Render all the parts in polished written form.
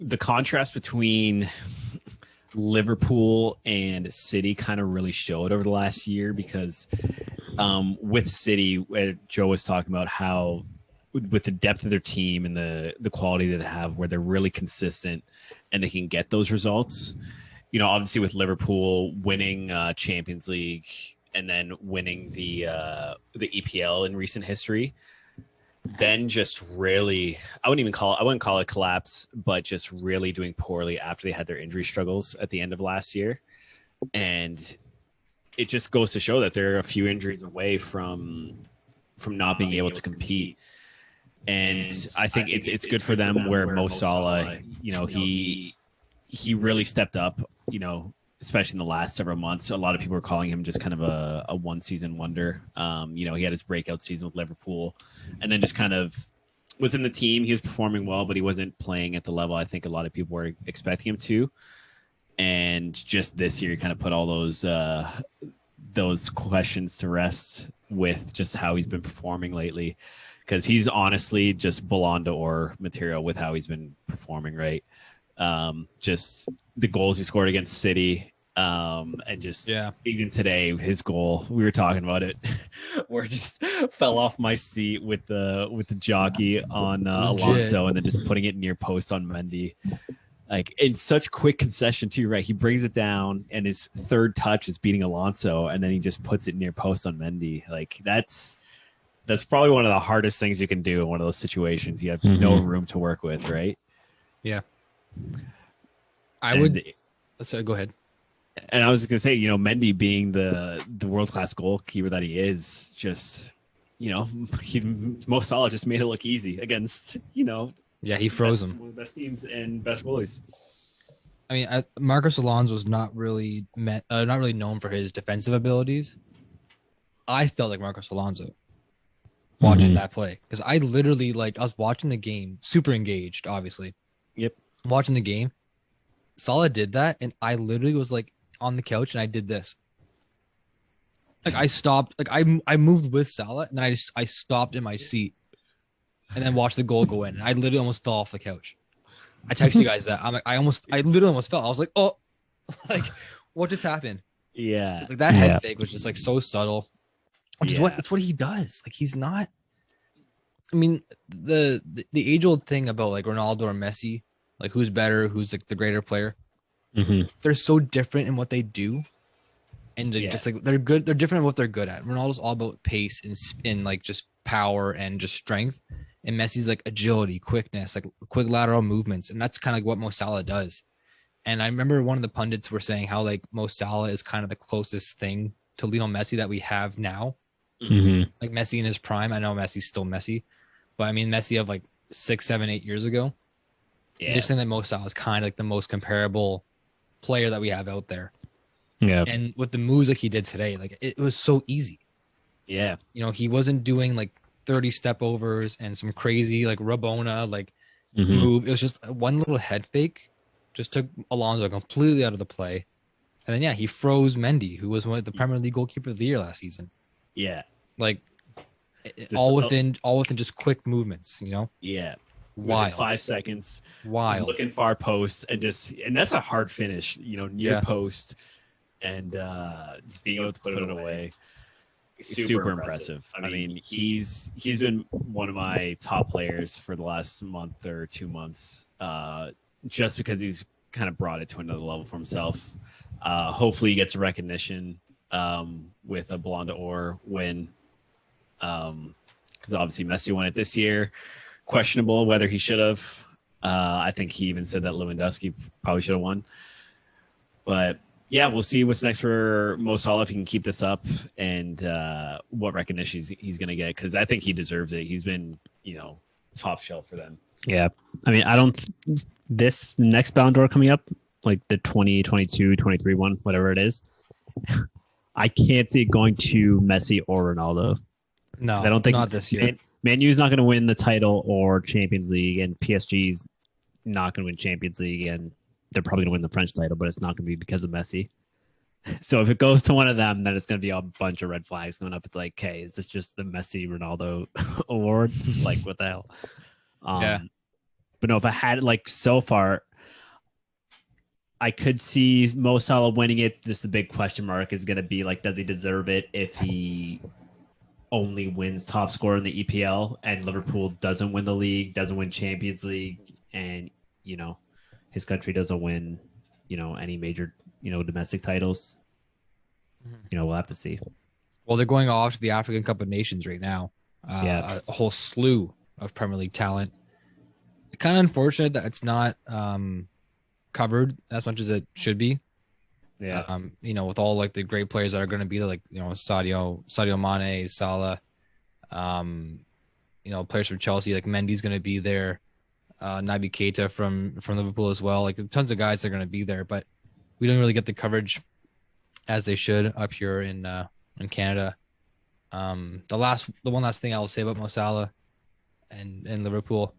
the contrast between Liverpool and City kind of really showed over the last year because with City, where Joe was talking about how with the depth of their team and the quality that they have, where they're really consistent and they can get those results. You know, obviously with Liverpool winning Champions League and then winning the EPL in recent history, then just really, I wouldn't call it collapse, but just really doing poorly after they had their injury struggles at the end of last year. And it just goes to show that they're a few injuries away from not being able to compete. And I think it's good for them where Mo Salah, you know, he really stepped up, you know, especially in the last several months. A lot of people are calling him just kind of a one-season wonder. You know, he had his breakout season with Liverpool and then just kind of was in the team. He was performing well, but he wasn't playing at the level I think a lot of people were expecting him to. And just this year, he kind of put all those questions to rest with just how he's been performing lately. Because he's honestly just Ballon d'Or material with how he's been performing, right? Just the goals he scored against City, and just even today his goal, we were talking about it, where it just fell off my seat with the jockey on Alonso and then just putting it near post on Mendy. Like in such quick concession too, right? He brings it down and his third touch is beating Alonso and then he just puts it near post on Mendy. Like that's probably one of the hardest things you can do in one of those situations. You have no room to work with, right? Yeah. So go ahead. And I was going to say, you know, Mendy being the world-class goalkeeper that he is, just, you know, Mo Salah just made it look easy against, you know. Yeah, he froze one of the best teams and best goalies. I mean, Marcos Alonso was not really known for his defensive abilities. I felt like Marcos Alonso watching that play because I literally I was watching the game, super engaged, obviously. Yep. Watching the game, Salah did that, and I literally was like on the couch and I did this. Like I stopped, like I moved with Salah, and then I stopped in my seat, and then watched the goal go in. And I literally almost fell off the couch. I texted you guys that. I'm like, I literally almost fell. I was like, oh, like what just happened? Yeah. Like that head fake was just like so subtle. Which is that's what he does. Like he's not. I mean, the age-old thing about like Ronaldo or Messi, like who's better, who's like the greater player. They're so different in what they do, and just like they're good. They're different in what they're good at. Ronaldo's all about pace and like just power and just strength, and Messi's like agility, quickness, like quick lateral movements, and that's kind of like what Mo Salah does. And I remember one of the pundits were saying how like Mo Salah is kind of the closest thing to Lionel Messi that we have now. Like Messi in his prime. I know Messi's still Messi, but I mean Messi of like 6, 7, 8 years ago. Yeah. They're saying that Mo Salah is kind of like the most comparable player that we have out there. Yeah. And with the moves like he did today, like it was so easy. Yeah. You know, he wasn't doing like 30 step overs and some crazy like Rabona like move. It was just one little head fake, just took Alonso completely out of the play. And then he froze Mendy, who was one of the Premier League goalkeeper of the year last season. Yeah. Like all within just quick movements, you know? Yeah. Wild. 5 seconds. Wild. Looking far post and that's a hard finish, you know, near post and just being able to put it away. Super impressive. I mean, he's been one of my top players for the last month or 2 months, just because he's kind of brought it to another level for himself. Hopefully he gets recognition with a Ballon d'Or win, because obviously Messi won it this year. Questionable whether he should have. I think he even said that Lewandowski probably should have won. But yeah, we'll see what's next for Mo Salah if he can keep this up and what recognition he's going to get, because I think he deserves it. He's been, you know, top shelf for them. Yeah. I mean, this next Ballon d'Or coming up, like the 2022, 23 one, whatever it is, I can't see it going to Messi or Ronaldo. No, I don't think not this year. Man U's not going to win the title or Champions League, and PSG's not going to win Champions League, and they're probably going to win the French title, but it's not going to be because of Messi. So if it goes to one of them, then it's going to be a bunch of red flags going up. It's like, hey, is this just the Messi Ronaldo award? Like, what the hell? Yeah. But no, if I had like so far, I could see Mo Salah winning it. Just the big question mark is going to be like, does he deserve it if he only wins top scorer in the EPL and Liverpool doesn't win the league, doesn't win Champions League, and his country doesn't win any major domestic titles. We'll have to see. Well, they're going off to the African Cup of Nations right now. A whole slew of Premier League talent. Kind of unfortunate that it's not covered as much as it should be. Yeah. With all like the great players that are going to be there, like Sadio Mane, Salah, players from Chelsea, like Mendy's going to be there, Naby Keita from Liverpool as well. Like tons of guys that are going to be there, but we don't really get the coverage as they should up here in Canada. The one last thing I will say about Mo Salah and Liverpool,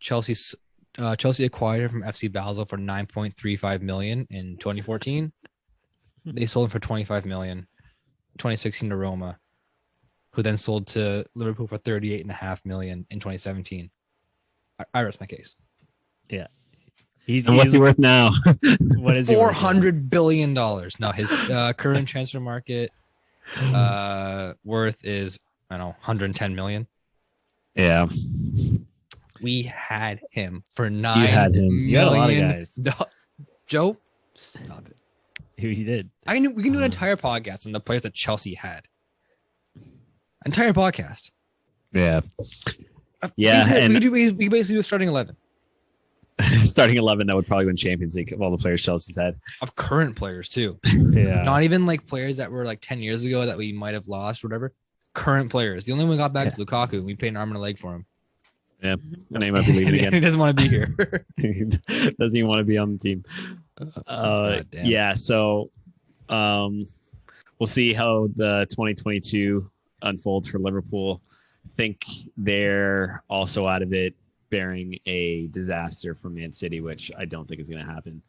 Chelsea acquired him from FC Basel for $9.35 million in 2014. They sold him for $25 million, 2016 to Roma, who then sold to Liverpool for $38.5 million in 2017. I rest my case. Yeah. What's he worth now? What is he worth? $400 billion. No, his current transfer market worth is, I don't know, $110 million. Yeah. We had him for $9 You had him. You had a lot of guys. Joe, stop it. He did. We can do an entire podcast on the players that Chelsea had. Entire podcast. Yeah. Yeah. We basically do a starting 11. Starting 11 that would probably win Champions League of all the players Chelsea's had. Of current players, too. Yeah. Not even like players that were like 10 years ago that we might have lost or whatever. Current players. The only one we got back to Lukaku. We paid an arm and a leg for him. Yeah. And he might be leaving again. He doesn't want to be here. He doesn't even want to be on the team. Yeah. So we'll see how the 2022 unfolds for Liverpool. I think they're also out of it, bearing a disaster from Man City, which I don't think is going to happen.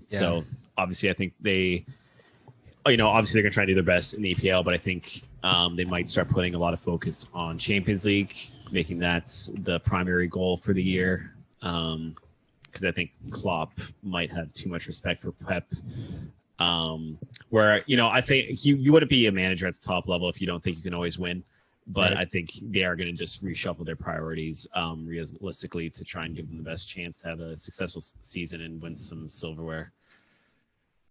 So obviously I think obviously they're going to try to do their best in the EPL, but I think they might start putting a lot of focus on Champions League, making that the primary goal for the year. Because I think Klopp might have too much respect for Pep. Where, I think you wouldn't be a manager at the top level if you don't think you can always win. But right. I think they are going to just reshuffle their priorities realistically to try and give them the best chance to have a successful season and win some silverware.